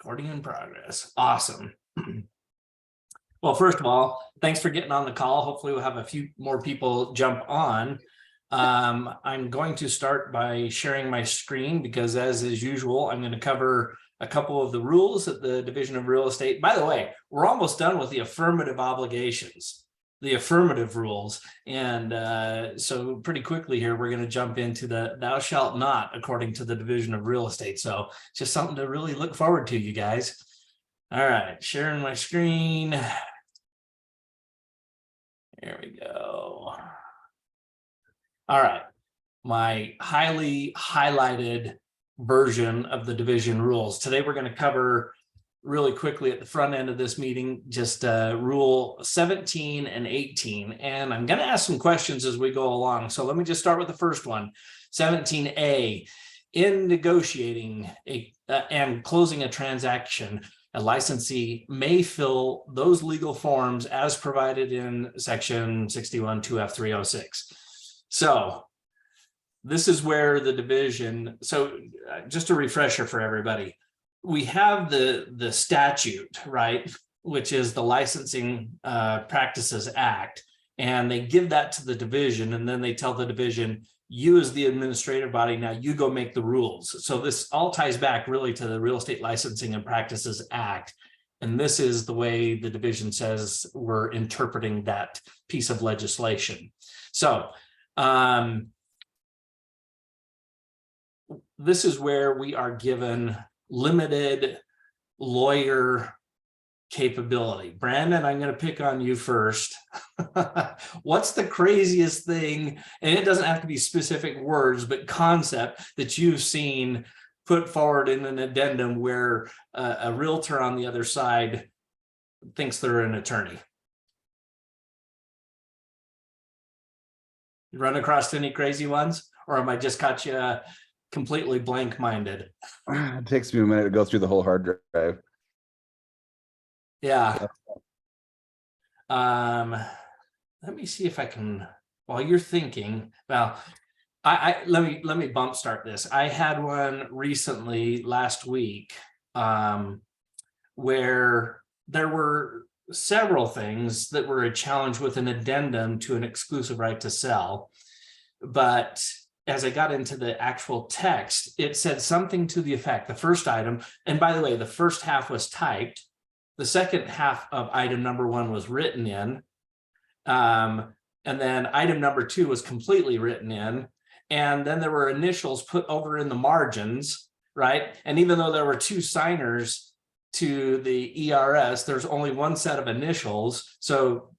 Recording in progress. Awesome. Well, first of all, thanks for getting on the call. Hopefully we'll have a few more people jump on. I'm going to start by sharing my screen because, as is usual, I'm going to cover a couple of the rules at the Division of Real Estate. By the way, we're almost done with the affirmative obligations, the affirmative rules. And so pretty quickly here, we're going to jump into the thou shalt not according to the Division of Real Estate. So just something to really look forward to, you guys. All right, sharing my screen. There we go. All right, my highly highlighted version of the division rules. Today we're going to cover really quickly at the front end of this meeting, just rule 17 and 18. And I'm going to ask some questions as we go along. So let me just start with the first one, 17A. In negotiating and closing a transaction, a licensee may fill those legal forms as provided in section 61 2F306. So this is where the division, so just a refresher for everybody. We have the statute, right, which is the Licensing Practices Act, and they give that to the division, and then they tell the division, you as the administrative body, now you go make the rules. So this all ties back really to the Real Estate Licensing and Practices Act. And this is the way the division says we're interpreting that piece of legislation. So this is where we are given limited lawyer capability. Brandon, I'm going to pick on you first. What's the craziest thing, and it doesn't have to be specific words, but concept that you've seen put forward in an addendum where a realtor on the other side thinks they're an attorney? You run across any crazy ones, or am I just caught you completely blank-minded? It takes me a minute to go through the whole hard drive. Yeah. Let me see if I can, while you're thinking, well, let me bump start this. I had one recently last week where there were several things that were a challenge with an addendum to an exclusive right to sell. But as I got into the actual text, it said something to the effect, the first item, and by the way, the first half was typed. The second half of item number 1 was written in. And then item number 2 was completely written in. And then there were initials put over in the margins, right? And even though there were 2 signers to the ERS, there's only one set of initials. So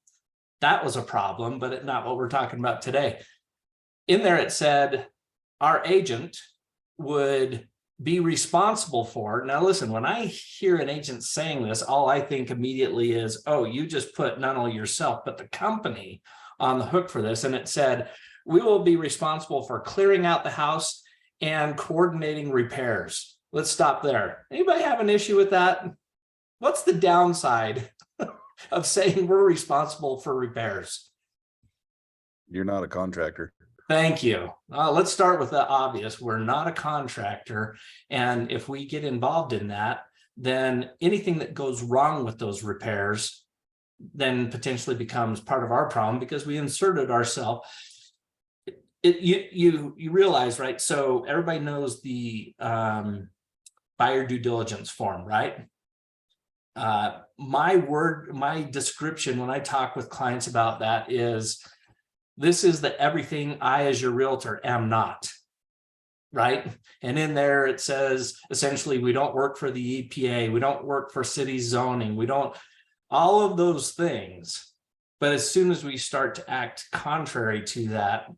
that was a problem, but not what we're talking about today. In there, it said our agent would be responsible for. Now, listen, when I hear an agent saying this, all I think immediately is, oh, you just put not only yourself, but the company on the hook for this. And it said, we will be responsible for clearing out the house and coordinating repairs. Let's stop there. Anybody have an issue with that? What's the downside of saying we're responsible for repairs? You're not a contractor. Thank you. Let's start with the obvious. We're not a contractor. And if we get involved in that, then anything that goes wrong with those repairs then potentially becomes part of our problem because we inserted ourselves. You realize, right? So everybody knows the buyer due diligence form, right? My description when I talk with clients about that is, this is the everything I, as your realtor, am not, right? And in there, it says, essentially, we don't work for the EPA. We don't work for city zoning. We don't, all of those things. But as soon as we start to act contrary to that,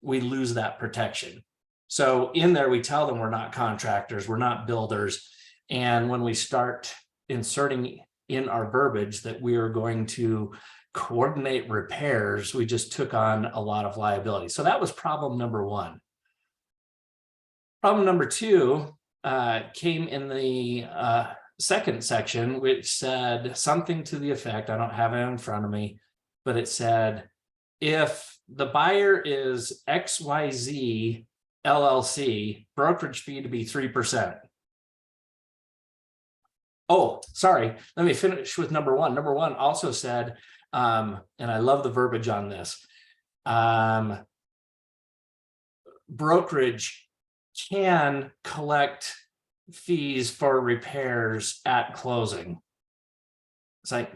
we lose that protection. So in there, we tell them we're not contractors, we're not builders. And when we start inserting in our verbiage that we are going to coordinate repairs, we just took on a lot of liability. So that was problem number 1. Problem number 2 came in the second section, which said something to the effect, I don't have it in front of me, but it said, if the buyer is XYZ LLC, brokerage fee to be 3%. Oh, sorry. Let me finish with number one. Number one also said, and I love the verbiage on this. Brokerage can collect fees for repairs at closing. It's like,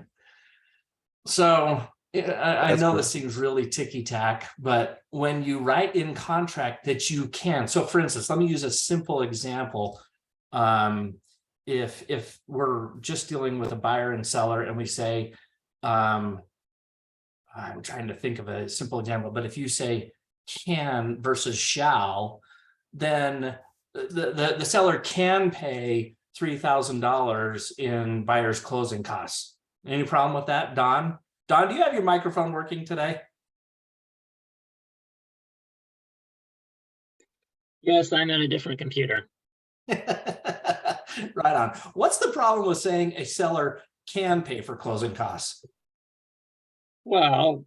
so I That's know cool. this seems really ticky-tack, but when you write in contract that you can, so for instance, let me use a simple example. If we're just dealing with a buyer and seller and we say, I'm trying to think of a simple example, but if you say can versus shall, then the seller can pay $3,000 in buyer's closing costs. Any problem with that, Don? Don, do you have your microphone working today? Yes, I'm on a different computer. Right on. What's the problem with saying a seller can pay for closing costs? Well,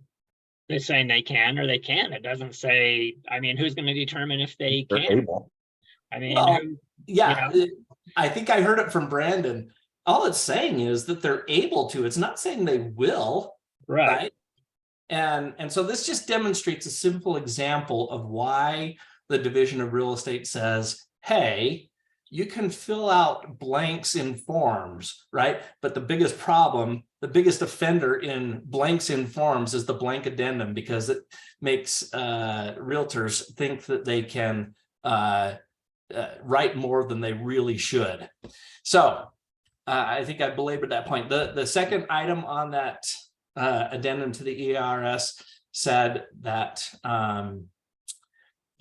they're saying they can or they can't. It doesn't say, I mean, who's going to determine if they They're can? able. I mean, Well, who, yeah, I think I heard it from Brandon. All it's saying is that they're able to. It's not saying they will, right. right? And so this just demonstrates a simple example of why the Division of Real Estate says, hey, you can fill out blanks in forms, right? But the biggest problem, the biggest offender in blanks in forms is the blank addendum, because it makes realtors think that they can write more than they really should. So I think I belabored that point. The second item on that addendum to the ERS said that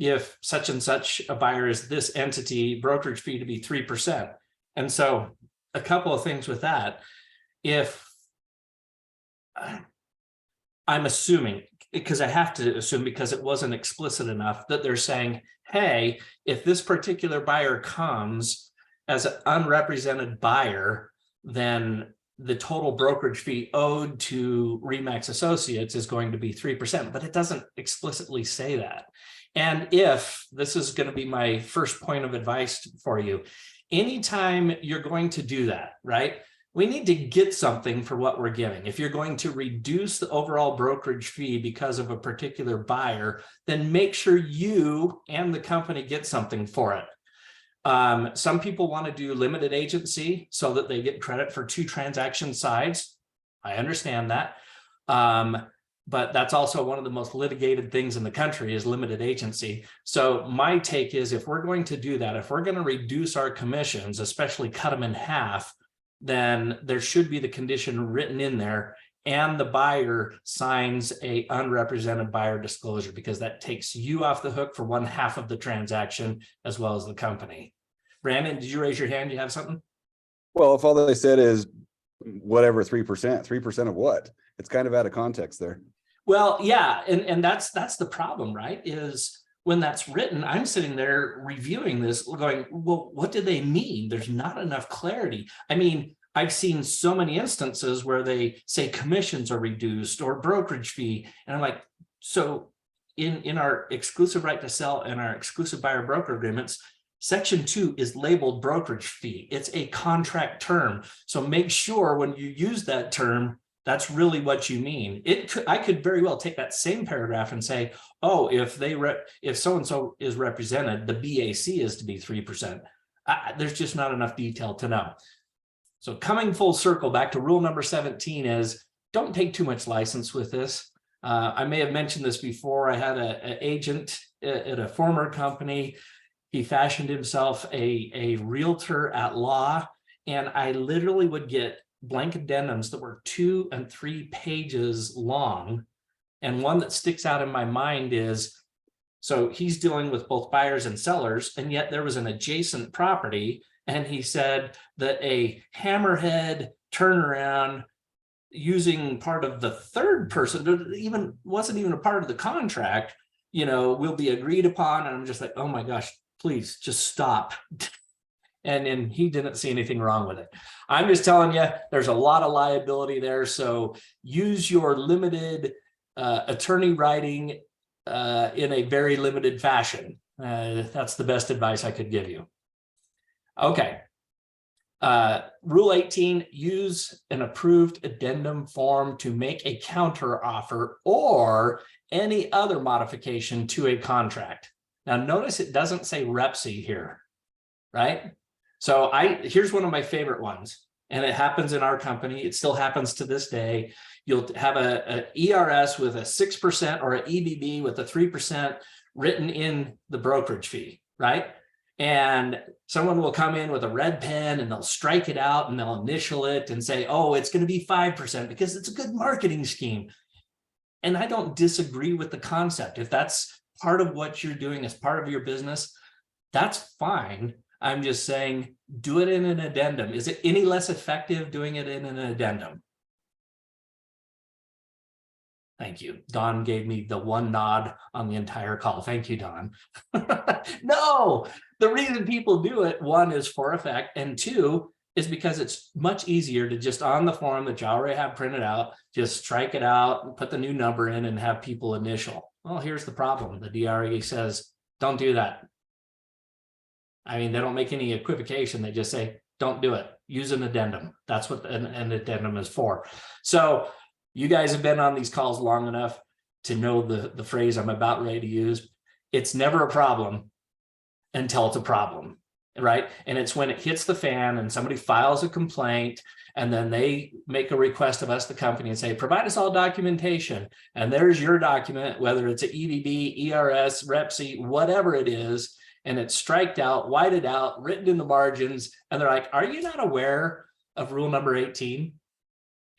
if such and such a buyer is this entity, brokerage fee to be 3%. And so a couple of things with that. If I'm assuming, because I have to assume because it wasn't explicit enough, that they're saying, hey, if this particular buyer comes as an unrepresented buyer, then the total brokerage fee owed to RE/MAX Associates is going to be 3%, but it doesn't explicitly say that. And if this is going to be my first point of advice for you, anytime you're going to do that, right? We need to get something for what we're giving. If you're going to reduce the overall brokerage fee because of a particular buyer, then make sure you and the company get something for it. Some people want to do limited agency so that they get credit for 2 transaction sides. I understand that. But that's also one of the most litigated things in the country is limited agency. So my take is, if we're going to do that, if we're going to reduce our commissions, especially cut them in half, then there should be the condition written in there, and the buyer signs a unrepresented buyer disclosure, because that takes you off the hook for 1/2 of the transaction as well as the company. Brandon, did you raise your hand? You have something? Well, if all they said is whatever 3% of what? It's kind of out of context there. Well, yeah, and that's the problem, right? Is when that's written, I'm sitting there reviewing this going, well, what do they mean? There's not enough clarity. I mean, I've seen so many instances where they say commissions are reduced or brokerage fee. And I'm like, so in our exclusive right to sell and our exclusive buyer broker agreements, Section 2 is labeled brokerage fee. It's a contract term. So make sure when you use that term, that's really what you mean. I could very well take that same paragraph and say, oh, if so-and-so is represented, the BAC is to be 3%. There's just not enough detail to know. So coming full circle back to rule number 17 is, don't take too much license with this. I may have mentioned this before. I had an agent at a former company. He fashioned himself a realtor at law, and I literally would get blank addendums that were 2 and 3 pages long. And one that sticks out in my mind is, so he's dealing with both buyers and sellers, and yet there was an adjacent property, and he said that a hammerhead turnaround using part of the third person, wasn't even a part of the contract, will be agreed upon. And I'm just like, oh my gosh, please just stop. And he didn't see anything wrong with it. I'm just telling you, there's a lot of liability there. So use your limited attorney writing in a very limited fashion. That's the best advice I could give you. Okay. Rule 18, use an approved addendum form to make a counter offer or any other modification to a contract. Now notice it doesn't say REPC here, right? So here's one of my favorite ones, and it happens in our company. It still happens to this day. You'll have a ERS with a 6% or an EBB with a 3% written in the brokerage fee, right? And someone will come in with a red pen and they'll strike it out and they'll initial it and say, oh, it's going to be 5% because it's a good marketing scheme. And I don't disagree with the concept. If that's part of what you're doing as part of your business, that's fine. I'm just saying, do it in an addendum. Is it any less effective doing it in an addendum? Thank you. Don gave me the one nod on the entire call. Thank you, Don. No, the reason people do it, one, is for effect, and two, is because it's much easier to just on the form that you already have printed out, just strike it out and put the new number in and have people initial. Well, here's the problem. The DRE says, don't do that. I mean, they don't make any equivocation. They just say, don't do it. Use an addendum. That's what an addendum is for. So you guys have been on these calls long enough to know the phrase I'm about ready to use. It's never a problem until it's a problem, right? And it's when it hits the fan and somebody files a complaint and then they make a request of us, the company, and say, provide us all documentation. And there's your document, whether it's an EBB, ERS, REPC, whatever it is, and it's striked out, whited out, written in the margins. And they're like, are you not aware of rule number 18?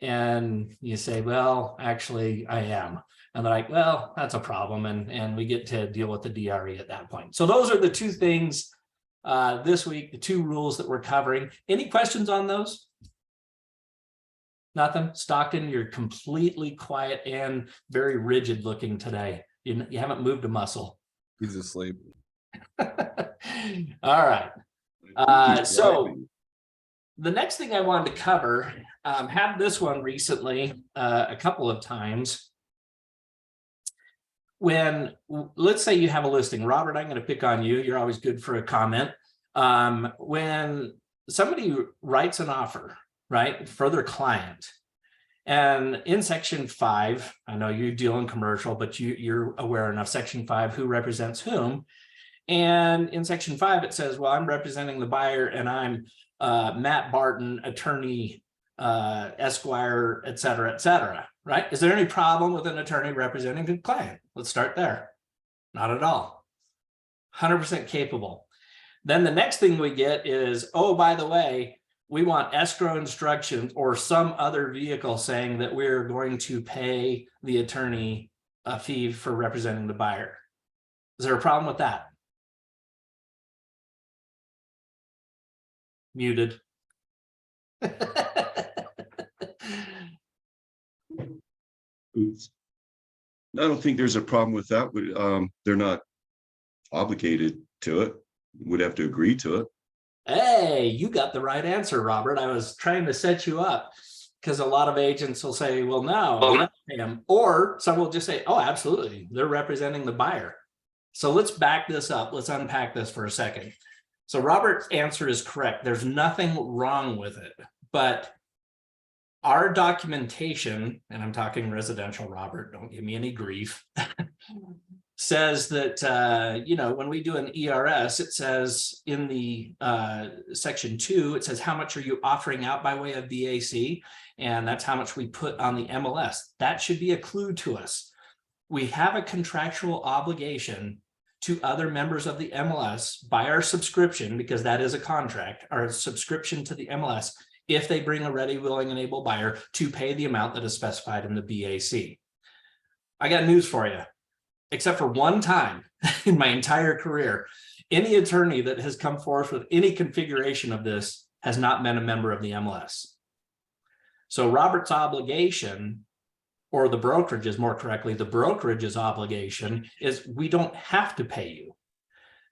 And you say, well, actually, I am. And they're like, well, that's a problem. And we get to deal with the DRE at that point. So those are the two things this week, the two rules that we're covering. Any questions on those? Nothing? Stockton, you're completely quiet and very rigid looking today. You haven't moved a muscle. He's asleep. All right. So the next thing I wanted to cover, had this one recently a couple of times. When, let's say you have a listing, Robert, I'm going to pick on you. You're always good for a comment. When somebody writes an offer, right, for their client, and in section 5, I know you deal in commercial, but you're aware enough, section 5, who represents whom. And in section 5, it says, well, I'm representing the buyer and I'm Matt Barton, attorney, Esquire, et cetera, right? Is there any problem with an attorney representing the client? Let's start there. Not at all. 100% capable. Then the next thing we get is, oh, by the way, we want escrow instructions or some other vehicle saying that we're going to pay the attorney a fee for representing the buyer. Is there a problem with that? Muted. I don't think there's a problem with that. They're not obligated to it. Would have to agree to it. Hey, you got the right answer, Robert. I was trying to set you up because a lot of agents will say, well, no, we don't pay them. Or some will just say, oh, absolutely. They're representing the buyer. So let's back this up. Let's unpack this for a second. So Robert's answer is correct. There's nothing wrong with it, but our documentation, and I'm talking residential, Robert, don't give me any grief, says that, you know, when we do an ERS, it says in the section 2, it says how much are you offering out by way of BAC, and that's how much we put on the MLS. That should be a clue to us. We have a contractual obligation to other members of the MLS by our subscription, because that is a contract, our subscription to the MLS, if they bring a ready, willing, and able buyer, to pay the amount that is specified in the BAC. I got news for you. Except for one time in my entire career, any attorney that has come forth with any configuration of this has not been a member of the MLS. So Robert's obligation, or the brokerage's, more correctly, the brokerage's obligation is we don't have to pay you.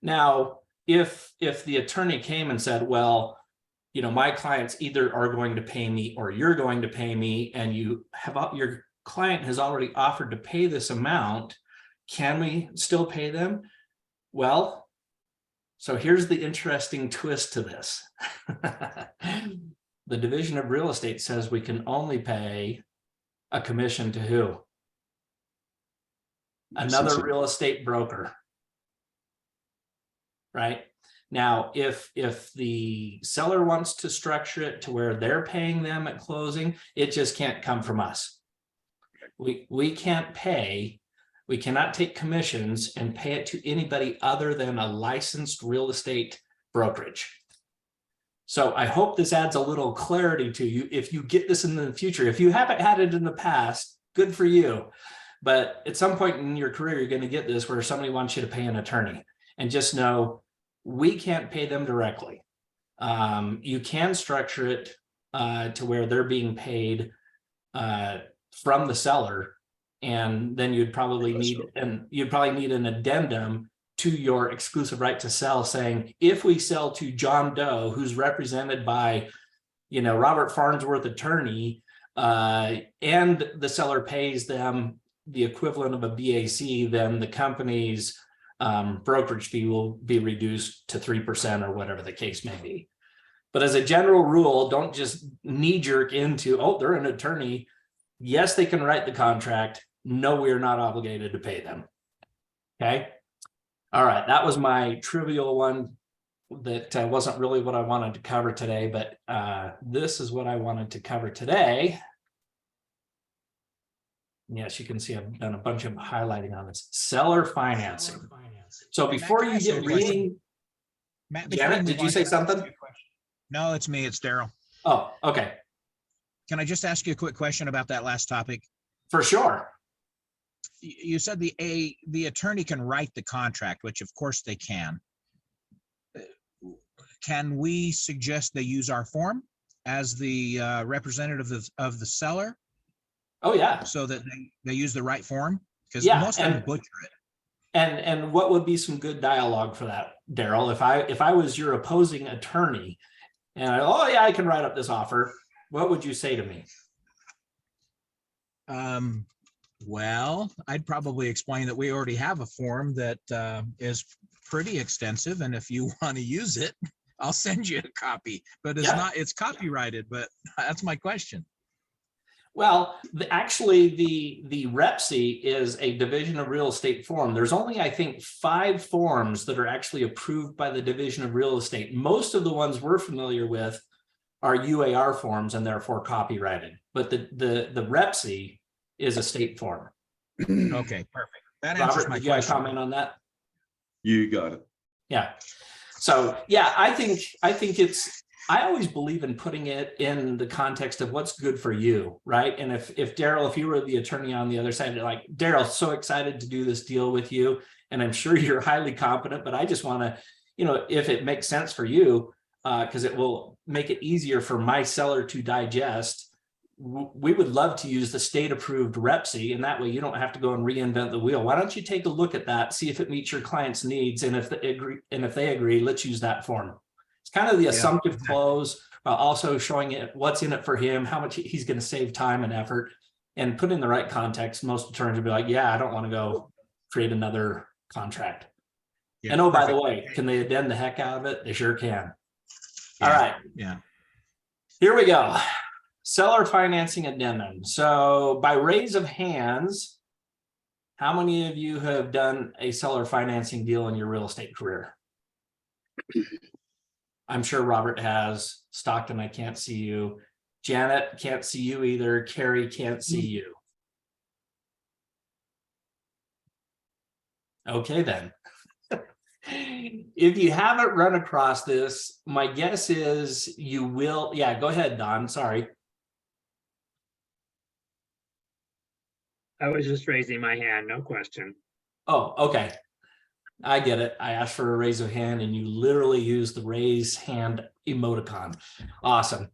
Now, if the attorney came and said, well, you know, my clients either are going to pay me or you're going to pay me, and you have, your client has already offered to pay this amount, can we still pay them? Well, So here's the interesting twist to this. The Division of Real Estate says we can only pay a commission to who? Another Licensing. real estate broker. Right? Now, if the seller wants to structure it to where they're paying them at closing, it just can't come from us. We can't pay, we cannot take commissions and pay it to anybody other than a licensed real estate brokerage. So I hope this adds a little clarity to you. If you get this in the future, if you haven't had it in the past, good for you. But at some point in your career, you're going to get this where somebody wants you to pay an attorney, and just know we can't pay them directly. You can structure it to where they're being paid from the seller, and then you'd probably need an addendum to your exclusive right to sell, saying if we sell to John Doe, who's represented by, Robert Farnsworth attorney, and the seller pays them the equivalent of a BAC, then the company's brokerage fee will be reduced to 3% or whatever the case may be. But as a general rule, don't just knee jerk into, oh, they're an attorney. Yes, they can write the contract. No, we are not obligated to pay them. Okay. All right. That was my trivial one that wasn't really what I wanted to cover today, but this is what I wanted to cover today. Yes, you can see I've done a bunch of highlighting on this. Seller financing. So before you get reading, Matt, Janet, did you say something? No, it's me. It's Daryl. Oh, okay. Can I just ask you a quick question about that last topic? For sure. You said the attorney can write the contract, which of course they can. Can we suggest they use our form as the representative of the seller Oh, yeah. so that they use the right form? Because Yeah, most of them butcher it. And what would be some good dialogue for that, Daryl? If I was your opposing attorney and I can write up this offer, what would you say to me? Well, I'd probably explain that we already have a form that is pretty extensive, and if you want to use it, I'll send you a copy. But it's copyrighted. But that's my question. Well, actually, the REPC is a Division of Real Estate form. There's only, I think, 5 forms that are actually approved by the Division of Real Estate. Most of the ones we're familiar with are UAR forms and therefore copyrighted. But the REPC is a state form. Okay, perfect. That answers Robert, my did you have a question. comment on that? You got it. Yeah. So yeah, I think I always believe in putting it in the context of what's good for you, right? And if Daryl, if you were the attorney on the other side, you're like, Daryl, so excited to do this deal with you, and I'm sure you're highly competent, but I just want to, if it makes sense for you, because it will make it easier for my seller to digest. We would love to use the state-approved REPC, and that way you don't have to go and reinvent the wheel. Why don't you take a look at that, see if it meets your client's needs, and if they agree, let's use that form. It's kind of the assumptive close, while also showing it what's in it for him, how much he's going to save time and effort, and put in the right context. Most attorneys will be like, "Yeah, I don't want to go create another contract." Yeah, and by the perfect. way, can they addend the heck out of it? They sure can. Yeah, All right. Yeah. Here we go. Seller financing addendum. So by raise of hands, how many of you have done a seller financing deal in your real estate career? I'm sure Robert has. Stockton, I can't see you. Janet, can't see you either. Carrie, can't see you. Okay, then. If you haven't run across this, my guess is you will. Yeah, go ahead, Don. Sorry. I was just raising my hand, no question. Oh, okay. I get it. I asked for a raise of hand and you literally use the raise hand emoticon. Awesome.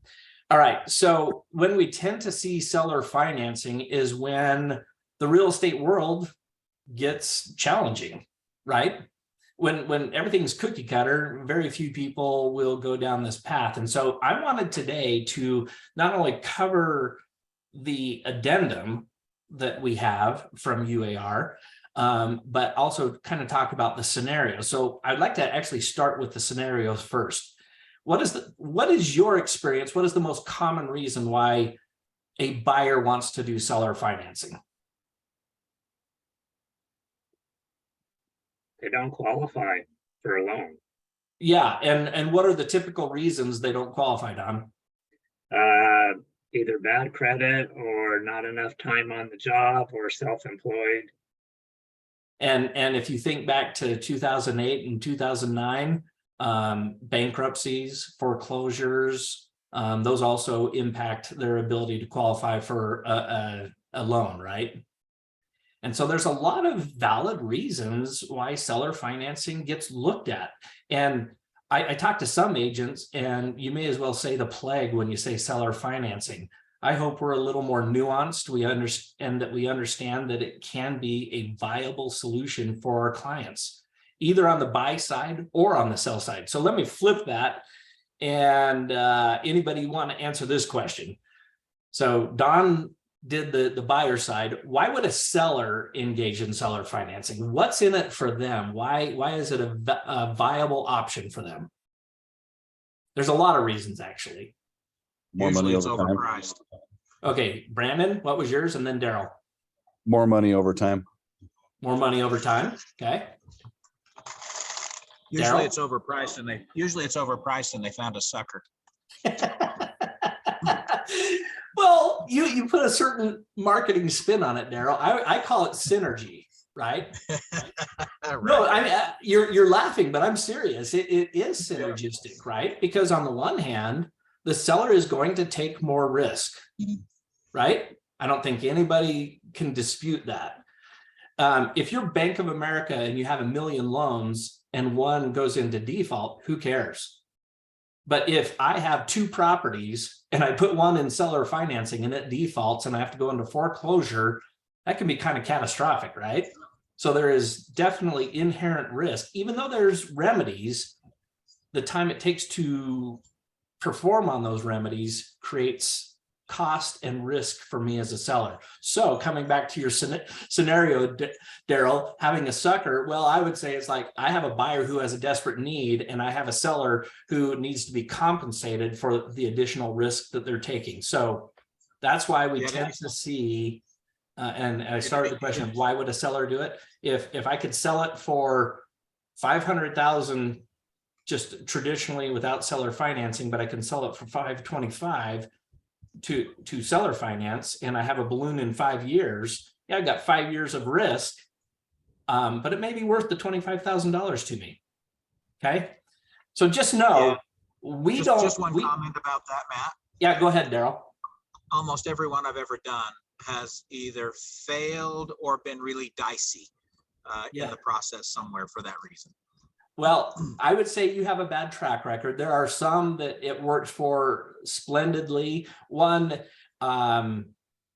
All right. So when we tend to see seller financing is when the real estate world gets challenging, right? When everything's cookie cutter, very few people will go down this path. And so I wanted today to not only cover the addendum that we have from UAR, but also kind of talk about the scenario. So I'd like to actually start with the scenarios first. What is your experience? What is the most common reason why a buyer wants to do seller financing? They don't qualify for a loan. Yeah, and what are the typical reasons they don't qualify, Don? Either bad credit or not enough time on the job or self-employed. And if you think back to 2008 and 2009, bankruptcies, foreclosures, those also impact their ability to qualify for a loan, right? And so there's a lot of valid reasons why seller financing gets looked at. And I talked to some agents, and you may as well say the plague when you say seller financing. I hope we're a little more nuanced. We understand that it can be a viable solution for our clients, either on the buy side or on the sell side. So let me flip that. And anybody want to answer this question? So Don did the buyer side. Why would a seller engage in seller financing? What's in it for them? Why is it a viable option for them? There's a lot of reasons, actually. More money Usually it's over time. overpriced. Okay, Brandon, what was yours? And then Daryl. More money over time. More money over time. Okay. Usually Daryl? it's overpriced and they found a sucker. Well, you put a certain marketing spin on it, Daryl. I call it synergy, right? No, I mean, you're laughing, but I'm serious. It is synergistic, right? Because on the one hand, the seller is going to take more risk, right? I don't think anybody can dispute that. If you're Bank of America and you have 1 million loans and one goes into default, who cares? But if I have 2 properties and I put one in seller financing and it defaults and I have to go into foreclosure, that can be kind of catastrophic, right? So there is definitely inherent risk. Even though there's remedies, the time it takes to perform on those remedies creates cost and risk for me as a seller. So coming back to your scenario, Daryl, having a sucker, well, I would say it's like I have a buyer who has a desperate need and I have a seller who needs to be compensated for the additional risk that they're taking. So that's why we tend to see, and I started the question of why would a seller do it? If I could sell it for 500,000 just traditionally without seller financing, but I can sell it for 525 to seller finance, and I have a balloon in 5 years. Yeah, I've got 5 years of risk, but it may be worth the $25,000 to me. Okay, so just know Just one comment about that, Matt. Yeah, go ahead, Daryl. Almost everyone I've ever done has either failed or been really dicey in the process somewhere for that reason. Well, I would say you have a bad track record. There are some that it worked for splendidly. One, and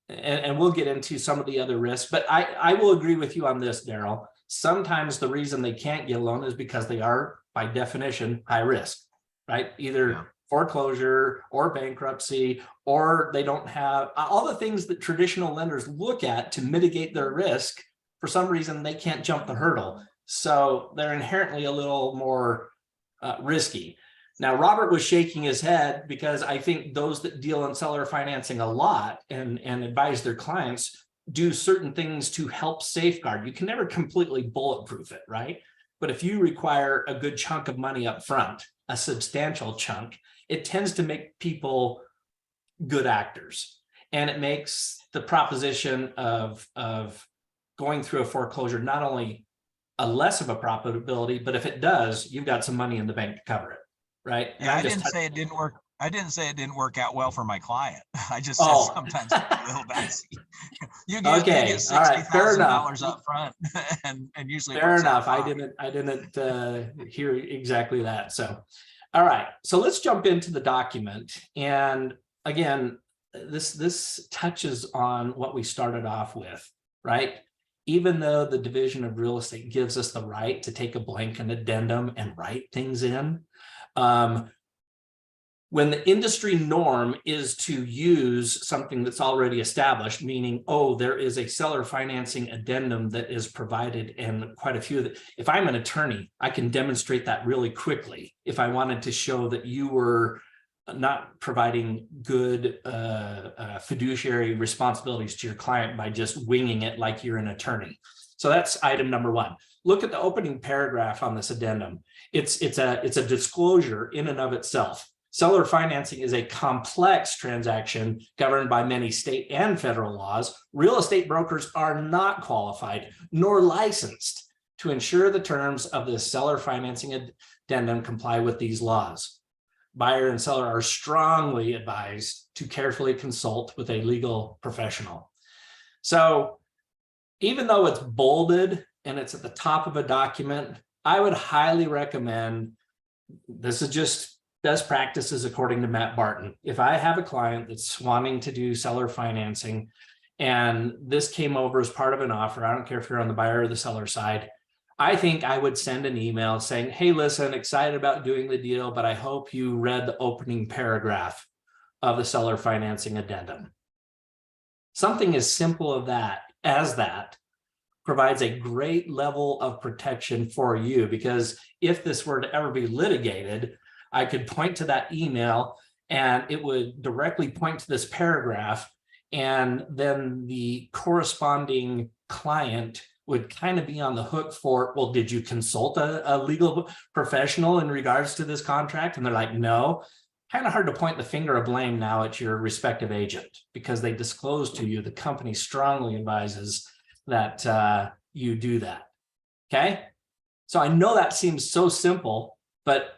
we'll get into some of the other risks, but I will agree with you on this, Daryl. Sometimes the reason they can't get a loan is because they are, by definition, high risk, right? Either foreclosure or bankruptcy, or they don't have all the things that traditional lenders look at to mitigate their risk. For some reason, they can't jump the hurdle. So they're inherently a little more risky. Now, Robert was shaking his head because I think those that deal in seller financing a lot and advise their clients do certain things to help safeguard. You can never completely bulletproof it, right? But if you require a good chunk of money up front, a substantial chunk, it tends to make people good actors. And it makes the proposition of going through a foreclosure not only a less of a profitability, but if it does, you've got some money in the bank to cover it, right? Yeah, I didn't say it didn't work. I didn't say it didn't work out well for my client. I just said sometimes it's a little dicey. You get $60,000 up front, and usually fair enough. I didn't hear exactly that. So, all right. So let's jump into the document. And again, this touches on what we started off with, right? Even though the Division of Real Estate gives us the right to take a blanket addendum and write things in, When the industry norm is to use something that's already established, meaning, oh, there is a seller financing addendum that is provided, and quite a few of it. If I'm an attorney, I can demonstrate that really quickly if I wanted to show that you were not providing good fiduciary responsibilities to your client by just winging it like you're an attorney. So that's item number one. Look at the opening paragraph on this addendum. It's a disclosure in and of itself. Seller financing is a complex transaction governed by many state and federal laws. Real estate brokers are not qualified nor licensed to ensure the terms of the seller financing addendum comply with these laws. Buyer and seller are strongly advised to carefully consult with a legal professional. So even though it's bolded and it's at the top of a document, I would highly recommend, this is just best practices according to Matt Barton. If I have a client that's wanting to do seller financing and this came over as part of an offer, I don't care if you're on the buyer or the seller side, I think I would send an email saying, hey, listen, excited about doing the deal, but I hope you read the opening paragraph of the seller financing addendum. Something as simple as that provides a great level of protection for you, because if this were to ever be litigated, I could point to that email and it would directly point to this paragraph, and then the corresponding client would kind of be on the hook for, well, did you consult a legal professional in regards to this contract? And they're like, no. Kind of hard to point the finger of blame now at your respective agent because they disclosed to you, the company strongly advises that you do that. Okay. So I know that seems so simple, but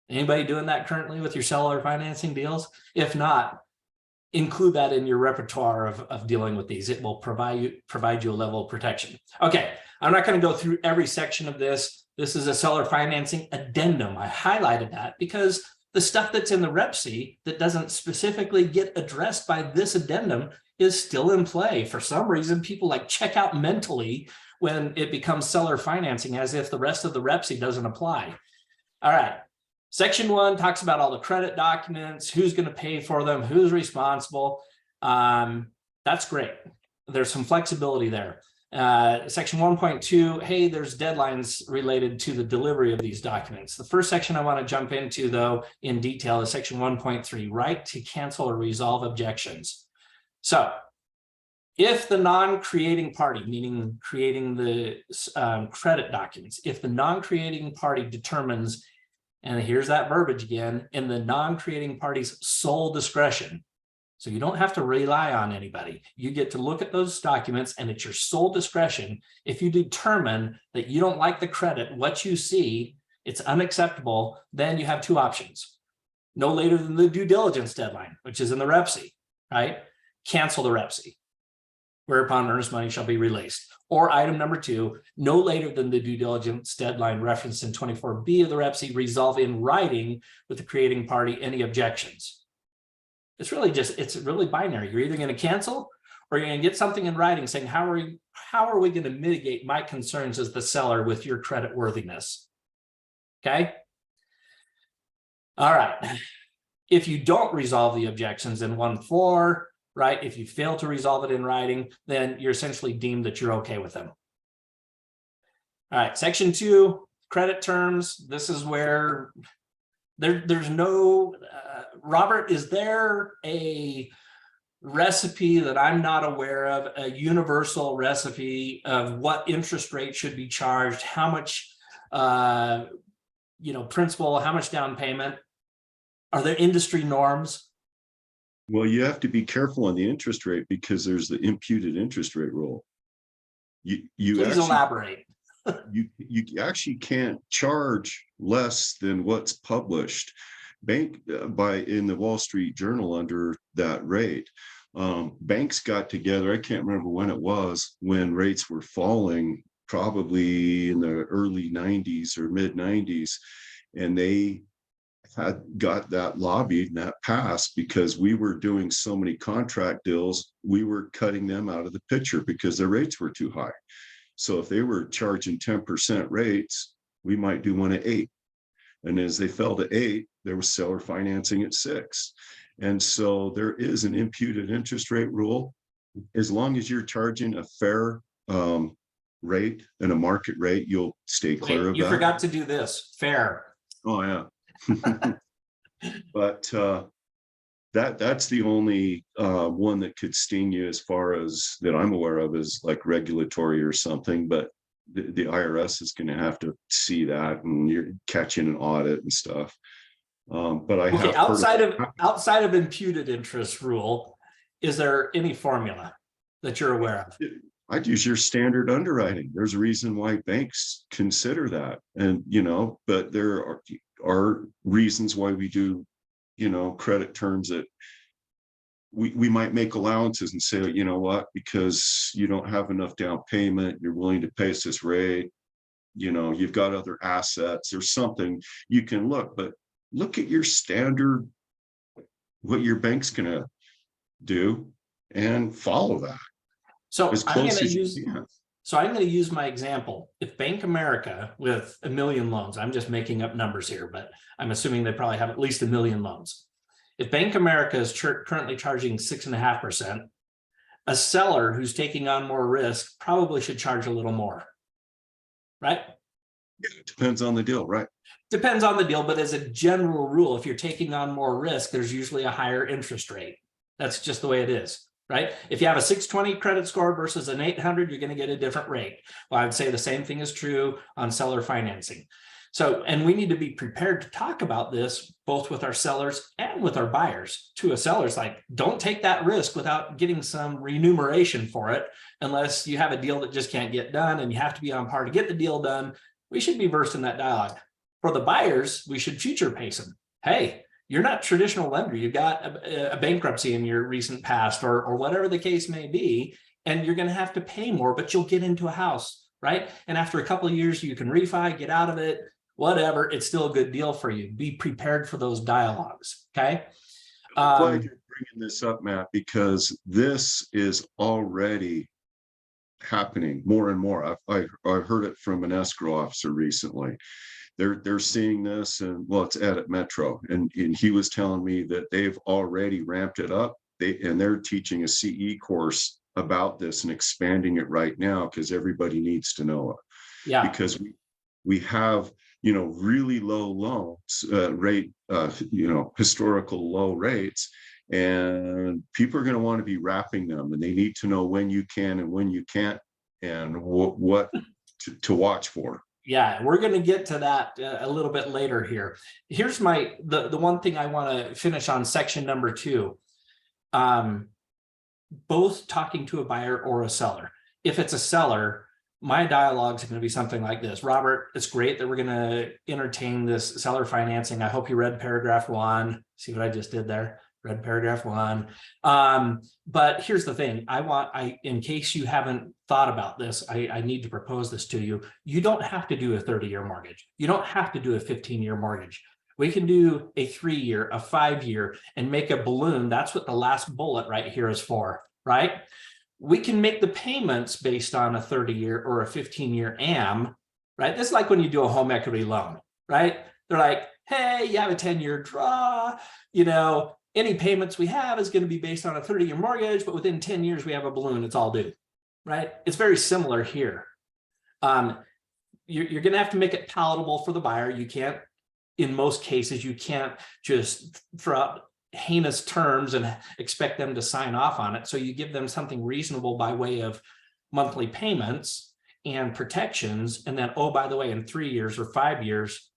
anybody doing that currently with your seller financing deals? If not, include that in your repertoire of dealing with these. It will provide you a level of protection. Okay, I'm not going to go through every section of this. This is a seller financing addendum. I highlighted that because the stuff that's in the REPC that doesn't specifically get addressed by this addendum is still in play. For some reason, people like check out mentally when it becomes seller financing as if the rest of the REPC doesn't apply. All right. Section 1 talks about all the credit documents, who's going to pay for them, who's responsible. That's great. There's some flexibility there. Section 1.2, hey, there's deadlines related to the delivery of these documents. The first section I want to jump into, though, in detail is section 1.3, right to cancel or resolve objections. So if the non-creating party, meaning creating the credit documents, if the non-creating party determines, and here's that verbiage again, in the non-creating party's sole discretion. So you don't have to rely on anybody. You get to look at those documents and it's your sole discretion. If you determine that you don't like the credit, what you see, it's unacceptable, then you have two options. No later than the due diligence deadline, which is in the REPC, right? Cancel the REPC, whereupon earnest money shall be released. Or item number 2, no later than the due diligence deadline referenced in 24B of the REPC, resolve in writing with the creating party any objections. It's really binary. You're either going to cancel or you're going to get something in writing saying, how are we going to mitigate my concerns as the seller with your credit worthiness? Okay. All right. If you don't resolve the objections in 1.4, right? If you fail to resolve it in writing, then you're essentially deemed that you're okay with them. All right. Section 2, credit terms. This is where there's no, Robert, is there a recipe that I'm not aware of, a universal recipe of what interest rate should be charged, how much, principal, how much down payment? Are there industry norms? Well, you have to be careful on the interest rate because there's the imputed interest rate rule. You Please actually elaborate. you actually can't charge less than what's published in the Wall Street Journal under that rate. Banks got together, I can't remember when it was, when rates were falling, probably in the early 90s or mid 90s, and they had got that lobbied and that passed because we were doing so many contract deals, we were cutting them out of the picture because their rates were too high. So if they were charging 10% rates, we might do one at 8. And as they fell to 8, there was seller financing at 6. And so there is an imputed interest rate rule. As long as you're charging a fair rate and a market rate, you'll stay clear Wait, of you that. forgot to do this, fair. Oh, yeah. But that's the only one that could sting you as far as that I'm aware of is like regulatory or something, but the IRS is going to have to see that, and you're catching an audit and stuff. But I Okay, have outside of imputed interest rule, is there any formula that you're aware of? I'd use your standard underwriting. There's a reason why banks consider that. And, but there are reasons why we do, credit terms that we might make allowances and say, you know what, because you don't have enough down payment, you're willing to pay us this rate, you've got other assets, there's something you can look, but look at your standard, what your bank's gonna do, and follow that. So As I'm close going to as you use, can. so I'm going to use my example. If Bank America with 1 million loans, I'm just making up numbers here, but I'm assuming they probably have at least 1 million loans. If Bank America is currently charging 6.5%, a seller who's taking on more risk probably should charge a little more, right? It depends on the deal, right? Depends on the deal, but as a general rule, if you're taking on more risk, there's usually a higher interest rate. That's just the way it is, right? If you have a 620 credit score versus an 800, you're going to get a different rate. Well, I would say the same thing is true on seller financing. So, and we need to be prepared to talk about this both with our sellers and with our buyers. To a seller's like, don't take that risk without getting some remuneration for it, unless you have a deal that just can't get done and you have to be on par to get the deal done. We should be versed in that dialogue. For the buyers, we should future pace them. Hey, you're not a traditional lender. You've got a bankruptcy in your recent past or whatever the case may be, and you're going to have to pay more, but you'll get into a house, right? And after a couple of years, you can refi, get out of it, whatever. It's still a good deal for you. Be prepared for those dialogues, okay? I'm glad you're bringing this up, Matt, because this is already happening more and more. I heard it from an escrow officer recently. They're seeing this, and well, it's Ed at Metro, and he was telling me that they've already ramped it up. They're teaching a CE course about this and expanding it right now because everybody needs to know it. Yeah, because we have really low loans rate, historical low rates, and people are going to want to be wrapping them, and they need to know when you can and when you can't, and what to watch for. yeah, we're going to get to that a little bit later here. Here's the one thing I want to finish on, section number 2. Both talking to a buyer or a seller. If it's a seller, my dialogue is going to be something like this. Robert, it's great that we're going to entertain this seller financing. I hope you read paragraph 1. See what I just did there? Read paragraph 1. But here's the thing. In case you haven't thought about this, I need to propose this to you. You don't have to do a 30-year mortgage. You don't have to do a 15-year mortgage. We can do a 3-year, a 5-year, and make a balloon. That's what the last bullet right here is for, right? We can make the payments based on a 30-year or a 15-year AM, right? This is like when you do a home equity loan, right? They're like, hey, you have a 10-year draw, any payments we have is going to be based on a 30-year mortgage, but within 10 years, we have a balloon, it's all due, right? It's very similar here. You're going to have to make it palatable for the buyer. You can't, in most cases, you can't just throw out heinous terms and expect them to sign off on it. So you give them something reasonable by way of monthly payments and protections. And then, oh, by the way, in 3 years or 5 years,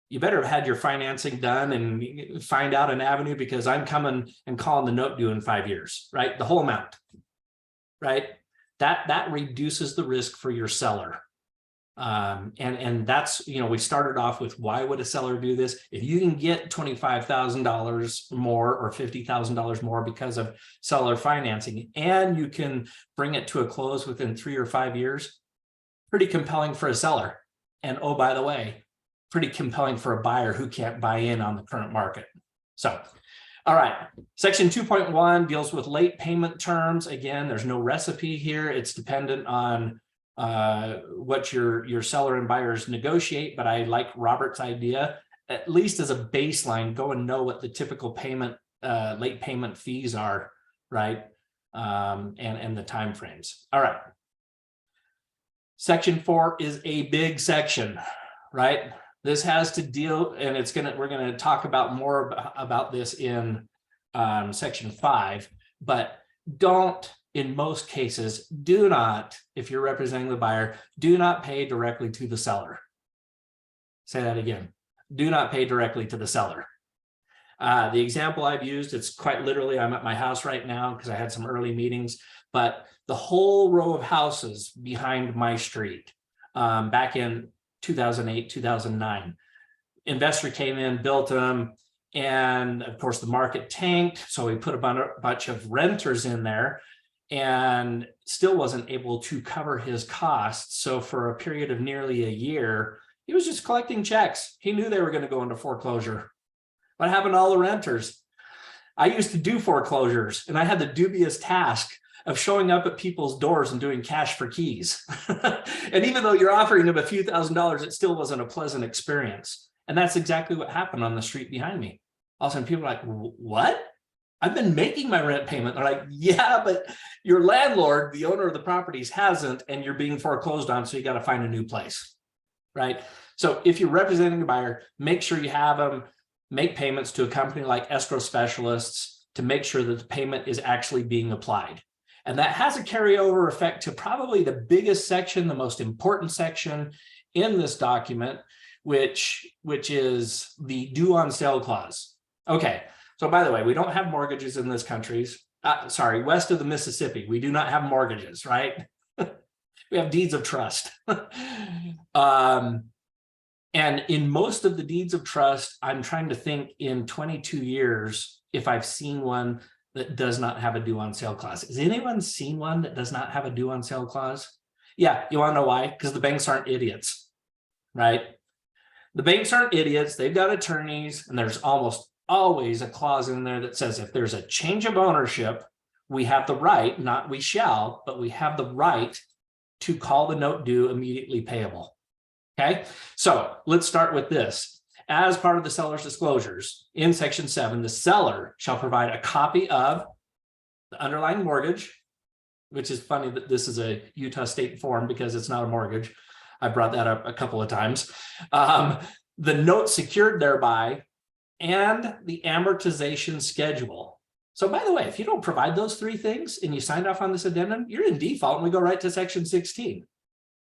you better have had your financing done and find out an avenue, because I'm coming and calling the note due in 5 years, right? The whole amount, right? That reduces the risk for your seller. And that's, we started off with, why would a seller do this? If you can get $25,000 more or $50,000 more because of seller financing, and you can bring it to a close within 3 or 5 years, pretty compelling for a seller. And oh, by the way, pretty compelling for a buyer who can't buy in on the current market. So, all right, section 2.1 deals with late payment terms. Again, there's no recipe here. It's dependent on what your seller and buyers negotiate, but I like Robert's idea. at least as a baseline, go and know what the typical payment, late payment fees are, right? And the timeframes. All right. Section 4 is a big section, right? This has to deal, and we're gonna talk about more about this in section 5, but don't, in most cases, do not, if you're representing the buyer, do not pay directly to the seller. Say that again. Do not pay directly to the seller. The example I've used, it's quite literally, I'm at my house right now because I had some early meetings, but the whole row of houses behind my street, back in 2008, 2009, investor came in, built them, and of course the market tanked. So we put a bunch of renters in there and still wasn't able to cover his costs. So for a period of nearly a year, he was just collecting checks. He knew they were going to go into foreclosure. What happened to all the renters? I used to do foreclosures, and I had the dubious task of showing up at people's doors and doing cash for keys. And even though you're offering them a few $1,000s, it still wasn't a pleasant experience. And that's exactly what happened on the street behind me. All of a sudden people are like, what? I've been making my rent payment. They're like, yeah, but your landlord, the owner of the properties, hasn't, and you're being foreclosed on, so you got to find a new place, right? So if you're representing a buyer, make sure you have them make payments to a company like Escrow Specialists to make sure that the payment is actually being applied. And that has a carryover effect to probably the biggest section, the most important section in this document, which is the due on sale clause. Okay, so by the way, we don't have mortgages in this country. West of the Mississippi, we do not have mortgages, right? We have deeds of trust. And in most of the deeds of trust, I'm trying to think in 22 years, if I've seen one that does not have a due on sale clause. Has anyone seen one that does not have a due on sale clause? Yeah, you want to know why? Because the banks aren't idiots, right? The banks aren't idiots. They've got attorneys, and there's almost always a clause in there that says if there's a change of ownership, we have the right, not we shall, but we have the right to call the note due immediately payable. Okay, so let's start with this. As part of the seller's disclosures in section 7, the seller shall provide a copy of the underlying mortgage, which is funny that this is a Utah state form because it's not a mortgage. I brought that up a couple of times. The note secured thereby and the amortization schedule. So by the way, if you don't provide those 3 things and you signed off on this addendum, you're in default and we go right to section 16,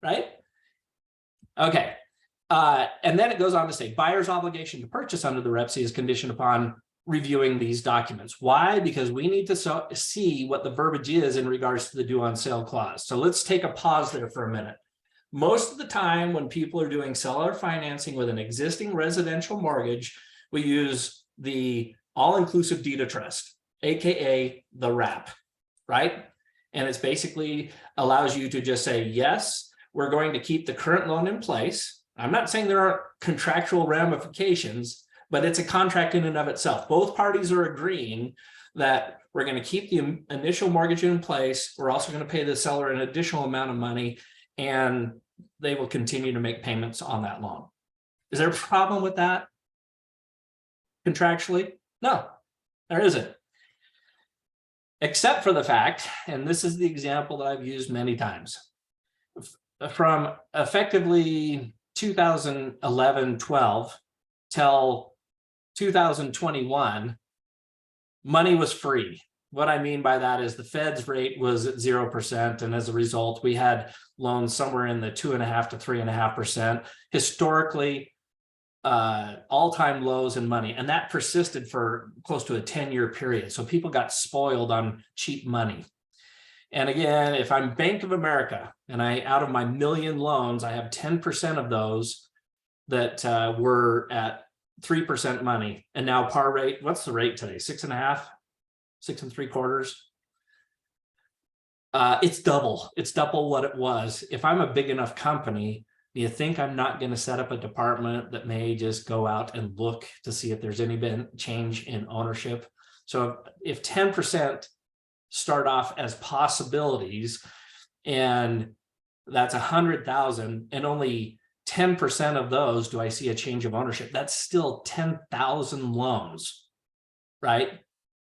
right? Okay. And then it goes on to say buyer's obligation to purchase under the REPC is conditioned upon reviewing these documents. Why? Because we need to see what the verbiage is in regards to the due on sale clause. So let's take a pause there for a minute. Most of the time when people are doing seller financing with an existing residential mortgage, we use the all-inclusive deed of trust, AKA the wrap, right? And it's basically allows you to just say, yes, we're going to keep the current loan in place. I'm not saying there aren't contractual ramifications, but it's a contract in and of itself. Both parties are agreeing that we're going to keep the initial mortgage in place. We're also going to pay the seller an additional amount of money, and they will continue to make payments on that loan. Is there a problem with that contractually? No, there isn't. Except for the fact, and this is the example that I've used many times, from effectively 2011-12 till 2021, money was free. What I mean by that is the Fed's rate was at 0%, and as a result, we had loans somewhere in the 2.5% to 3.5%. Historically, all-time lows in money, and that persisted for close to a 10-year period. So people got spoiled on cheap money. And again, if I'm Bank of America and out of my million loans, I have 10% of those that were at 3% money. And now par rate, what's the rate today? 6.5, 6 3/4. It's double. It's double what it was. If I'm a big enough company, do you think I'm not going to set up a department that may just go out and look to see if there's any change in ownership? So if 10% start off as possibilities, and that's 100,000, and only 10% of those, do I see a change of ownership? That's still 10,000 loans, right?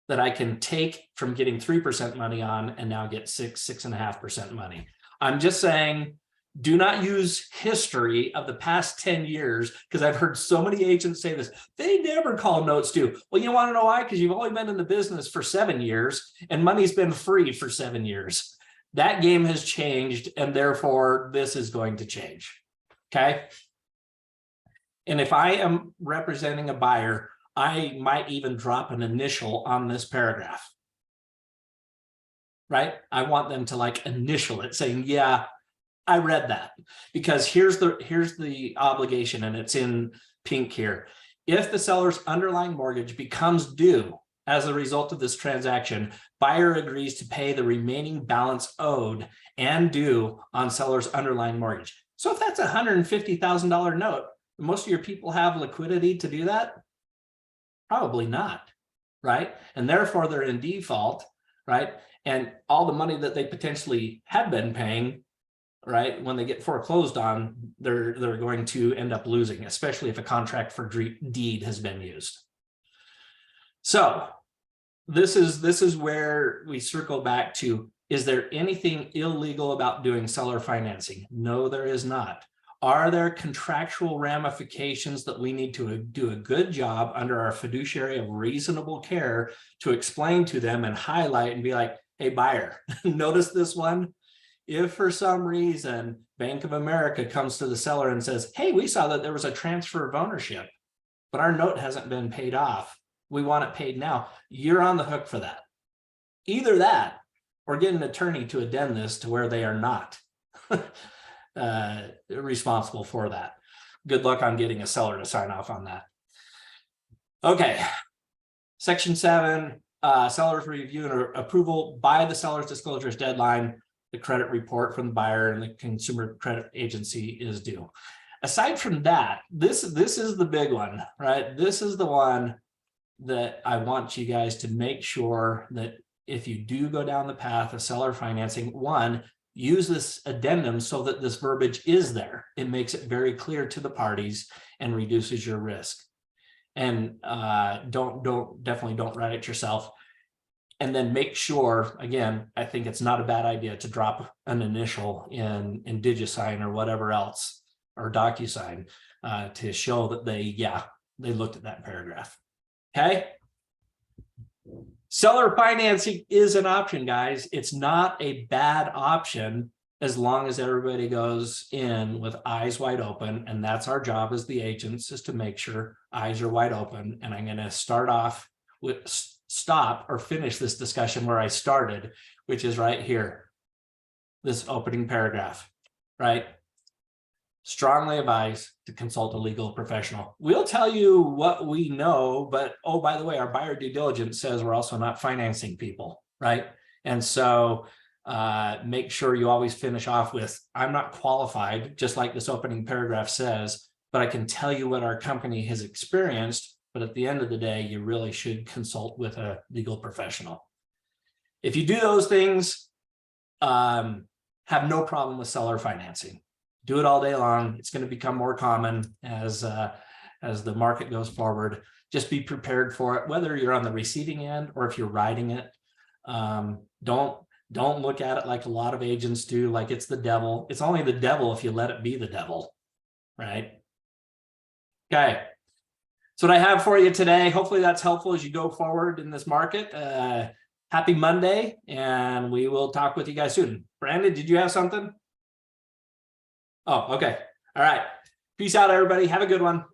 That I can take from getting 3% money on and now get 6.5% money. I'm just saying, do not use history of the past 10 years, because I've heard so many agents say this. They never call notes due. Well, you want to know why? Because you've only been in the business for 7 years and money's been free for 7 years. That game has changed, and therefore this is going to change. Okay. And if I am representing a buyer, I might even drop an initial on this paragraph. Right? I want them to like initial it, saying, yeah, I read that, because here's the obligation, and it's in pink here. If the seller's underlying mortgage becomes due as a result of this transaction, buyer agrees to pay the remaining balance owed and due on seller's underlying mortgage. So if that's a $150,000 note, most of your people have liquidity to do that? Probably not, right? And therefore they're in default, right? And all the money that they potentially had been paying, right, when they get foreclosed on, they're going to end up losing, especially if a contract for deed has been used. So this is where we circle back to, is there anything illegal about doing seller financing? No, there is not. Are there contractual ramifications that we need to do a good job under our fiduciary of reasonable care to explain to them and highlight and be like, hey, buyer, notice this one? If for some reason Bank of America comes to the seller and says, hey, we saw that there was a transfer of ownership, but our note hasn't been paid off, we want it paid now, you're on the hook for that. Either that, or get an attorney to addend this to where they are not responsible for that. Good luck on getting a seller to sign off on that. Okay, section 7, seller's review and approval by the seller's disclosures deadline. The credit report from the buyer and the consumer credit agency is due. Aside from that, this is the big one, right? This is the one that I want you guys to make sure that if you do go down the path of seller financing, one, use this addendum so that this verbiage is there. It makes it very clear to the parties and reduces your risk. And definitely don't write it yourself. And then make sure, again, I think it's not a bad idea to drop an initial in DigiSign or whatever else, or DocuSign, to show that they looked at that paragraph. Okay. Seller financing is an option, guys. It's not a bad option as long as everybody goes in with eyes wide open. And that's our job as the agents, is to make sure eyes are wide open. And I'm going to stop or finish this discussion where I started, which is right here, this opening paragraph, right? Strongly advise to consult a legal professional. We'll tell you what we know, but oh, by the way, our buyer due diligence says we're also not financing people, right? And so make sure you always finish off with, I'm not qualified, just like this opening paragraph says, but I can tell you what our company has experienced. But at the end of the day, you really should consult with a legal professional. If you do those things, have no problem with seller financing. Do it all day long. It's going to become more common as the market goes forward. Just be prepared for it, whether you're on the receiving end or if you're writing it. Don't look at it like a lot of agents do, like it's the devil. It's only the devil if you let it be the devil, right? Okay. So what I have for you today, hopefully that's helpful as you go forward in this market. Happy Monday, and we will talk with you guys soon. Brandon, did you have something? Oh, okay. All right. Peace out, everybody. Have a good one.